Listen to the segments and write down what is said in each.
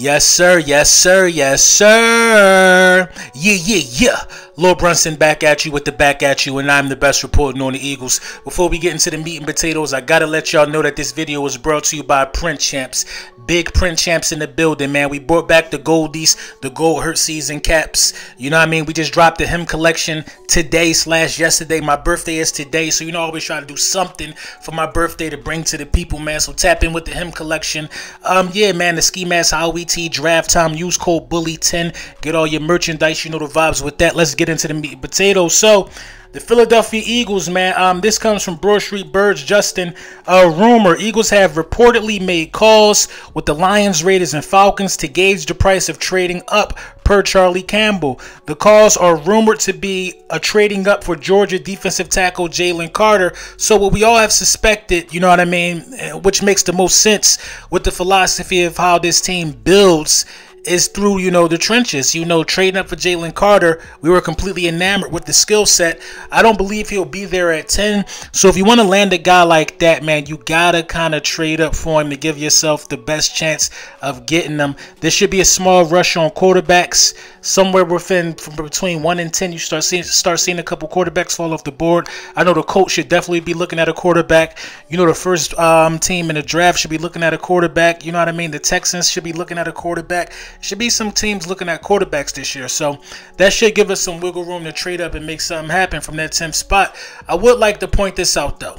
Yes, sir. Yes, sir. Yes, sir. Yeah. Lil Brunson back at you with the back at you, and I'm the best reporting on the Eagles. Before we get into the meat and potatoes, I gotta let y'all know that this video was brought to you by Print Champs. Big Print Champs in the building, man. We brought back the Goldies, the Gold Hurt Season caps. You know what I mean? We just dropped the hymn collection today/yesterday. My birthday is today, so you know I always try to do something for my birthday to bring to the people, man. So tap in with the hymn collection. Yeah, man, the Ski Mask IOET draft time. Use code BULLY10. Get all your merchandise. You know the vibes with that. Let's get into the meat and potatoes. So the Philadelphia Eagles, man, this comes from Broad Street Birds, Justin. Rumor, Eagles have reportedly made calls with the Lions, Raiders, and Falcons to gauge the price of trading up, per Charlie Campbell. The calls are rumored to be a trading up for Georgia defensive tackle Jalen Carter. So what we all have suspected, you know what I mean, which makes the most sense with the philosophy of how this team builds, is through, you know, the trenches. You know, trading up for Jalen Carter, we were completely enamored with the skill set. I don't believe he'll be there at 10. So if you want to land a guy like that, man, you gotta kind of trade up for him to give yourself the best chance of getting them. There should be a small rush on quarterbacks. Somewhere within from between 1 and 10, you start seeing a couple quarterbacks fall off the board. I know the coach should definitely be looking at a quarterback. You know, the first team in the draft should be looking at a quarterback. You know what I mean? The Texans should be looking at a quarterback. Should be some teams looking at quarterbacks this year. So that should give us some wiggle room to trade up and make something happen from that 10th spot. I would like to point this out, though.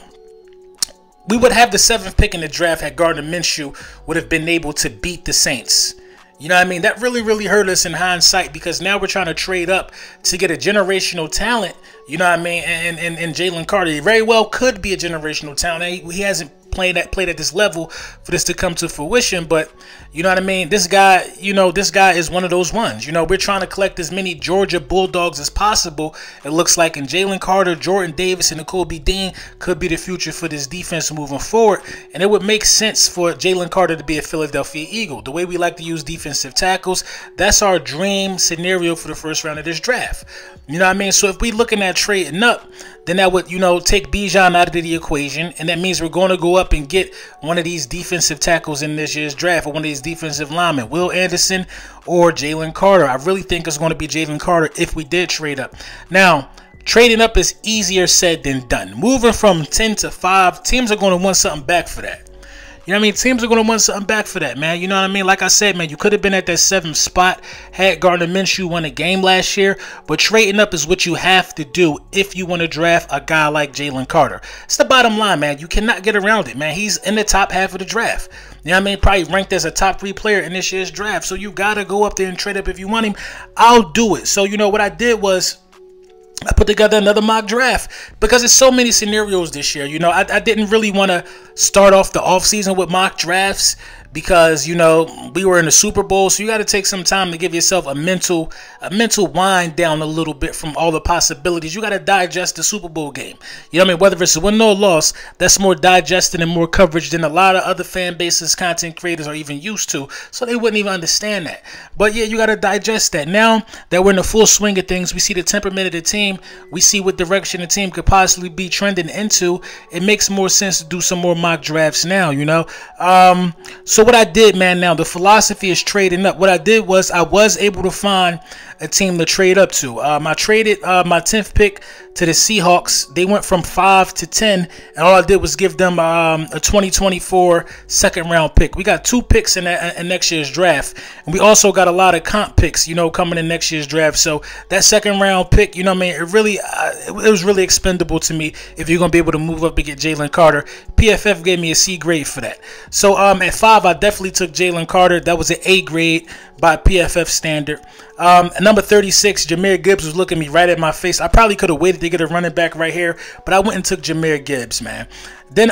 We would have the 7th pick in the draft had Gardner Minshew would have been able to beat the Saints. You know what I mean? That really hurt us in hindsight, because now we're trying to trade up to get a generational talent, you know what I mean, and Jalen Carter. He very well could be a generational talent. He hasn't played at this level for this to come to fruition, but you know what I mean, this guy, you know, this guy is one of those ones. You know, we're trying to collect as many Georgia Bulldogs as possible, it looks like, and Jalen Carter, Jordan Davis, and Nakobe Dean could be the future for this defense moving forward. And it would make sense for Jalen Carter to be a Philadelphia Eagle. The way we like to use defensive tackles, that's our dream scenario for the first round of this draft. You know what I mean? So if we're looking at trading up, then that would, you know, take Bijan out of the equation, and that means we're going to go up and get one of these defensive tackles in this year's draft, or one of these defensive linemen, Will Anderson or Jalen Carter. I really think it's going to be Jalen Carter if we did trade up. Now, trading up is easier said than done. Moving from 10 to 5, teams are going to want something back for that. You know what I mean? Teams are going to want something back for that, man. You know what I mean? Like I said, man, you could have been at that 7th spot had Gardner Minshew won a game last year, but trading up is what you have to do if you want to draft a guy like Jalen Carter. It's the bottom line, man. You cannot get around it, man. He's in the top half of the draft. You know what I mean? Probably ranked as a top 3 player in this year's draft. So you got to go up there and trade up if you want him. I'll do it. So, you know, what I did was I put together another mock draft, because there's so many scenarios this year. You know, I didn't really want to start off the offseason with mock drafts, because, you know, we were in the Super Bowl, so you got to take some time to give yourself a mental wind down a little bit from all the possibilities. You got to digest the Super Bowl game. You know what I mean? Whether it's a win or a loss, that's more digested and more coverage than a lot of other fan bases, content creators are even used to, so they wouldn't even understand that. But yeah, you got to digest that. Now that we're in the full swing of things, we see the temperament of the team, we see what direction the team could possibly be trending into. It makes more sense to do some more mock drafts now, you know. So what I did, man, now the philosophy is trading up. What I did was I was able to find a team to trade up to. I traded my 10th pick to the Seahawks. They went from 5 to 10, and all I did was give them a 2024 second-round pick. We got 2 picks in next year's draft, and we also got a lot of comp picks, you know, coming in next year's draft. So that second-round pick, you know what I mean, it was really expendable to me if you're going to be able to move up and get Jalen Carter. PFF gave me a C grade for that. So at 5, I definitely took Jalen Carter. That was an A grade by PFF standard. At number 36, Jahmyr Gibbs was looking me right at my face. I probably could have waited to get a running back right here, but I went and took Jahmyr Gibbs, man. Then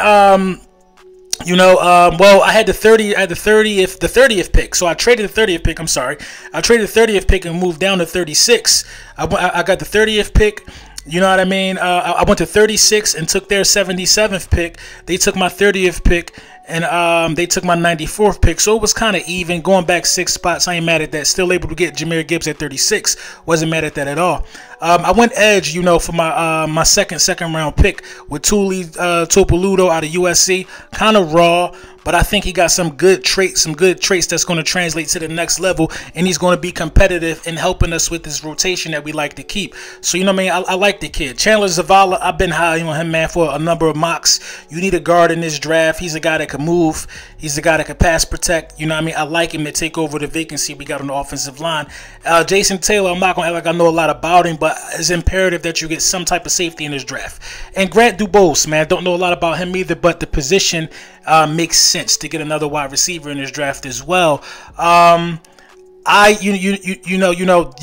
you know, well, I had the 30th pick, so I traded the 30th pick. I'm sorry, I traded the 30th pick and moved down to 36. I got the 30th pick. You know what I mean? I went to 36 and took their 77th pick. They took my 30th pick, and they took my 94th pick. So it was kind of even, going back 6 spots. I ain't mad at that. Still able to get Jahmyr Gibbs at 36. Wasn't mad at that at all. I went edge, you know, for my second round pick with Tuli Topoludo out of USC. Kind of raw, but I think he got some good traits that's going to translate to the next level, and he's going to be competitive in helping us with this rotation that we like to keep. So, you know what I mean? I like the kid. Chandler Zavala, I've been high on him, man, for a number of mocks. You need a guard in this draft. He's a guy that can move. He's a guy that can pass protect. You know what I mean? I like him to take over the vacancy we got on the offensive line. Jason Taylor, I'm not going to act like I know a lot about him, but it's imperative that you get some type of safety in this draft. And Grant Dubose, man, don't know a lot about him either, but the position makes sense to get another wide receiver in this draft as well. You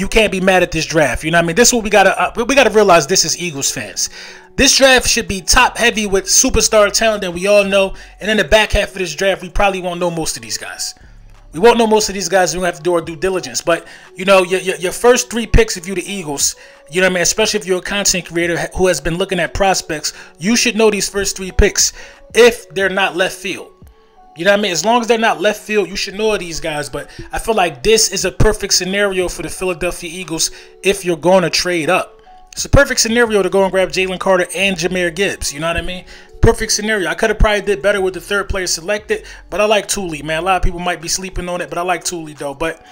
can't be mad at this draft. You know what I mean? This is what we gotta realize. This is Eagles fans. This draft should be top heavy with superstar talent that we all know, and in the back half of this draft, we probably won't know most of these guys. We won't know most of these guys. We don't have to do our due diligence. But, you know, your first 3 picks, if you're the Eagles, you know what I mean, especially if you're a content creator who has been looking at prospects, you should know these first 3 picks if they're not left field. You know what I mean? As long as they're not left field, you should know these guys. But I feel like this is a perfect scenario for the Philadelphia Eagles if you're going to trade up. It's a perfect scenario to go and grab Jalen Carter and Jahmyr Gibbs. You know what I mean? Perfect scenario. I could have probably did better with the 3rd player selected, but I like Thule, man. A lot of people might be sleeping on it, but I like Thule, though. But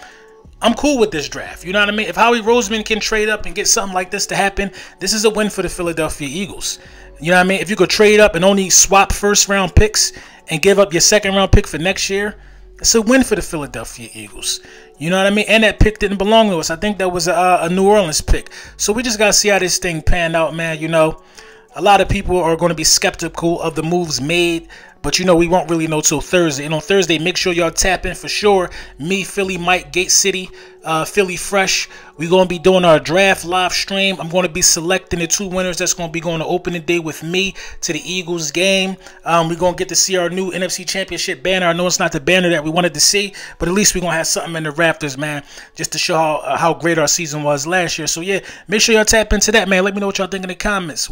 I'm cool with this draft. You know what I mean? If Howie Roseman can trade up and get something like this to happen, this is a win for the Philadelphia Eagles. You know what I mean? If you could trade up and only swap first-round picks and give up your 2nd-round pick for next year, it's a win for the Philadelphia Eagles. You know what I mean? And that pick didn't belong to us. I think that was a New Orleans pick. So we just got to see how this thing panned out, man. You know, a lot of people are going to be skeptical of the moves made, but, you know, we won't really know till Thursday. And on Thursday, make sure y'all tap in for sure. Me, Philly, Mike, Gate City, Philly Fresh. We're going to be doing our draft live stream. I'm going to be selecting the 2 winners that's going to be going to opening day with me to the Eagles game. We're going to get to see our new NFC Championship banner. I know it's not the banner that we wanted to see, but at least we're going to have something in the rafters, man, just to show how great our season was last year. So, yeah, make sure y'all tap into that, man. Let me know what y'all think in the comments.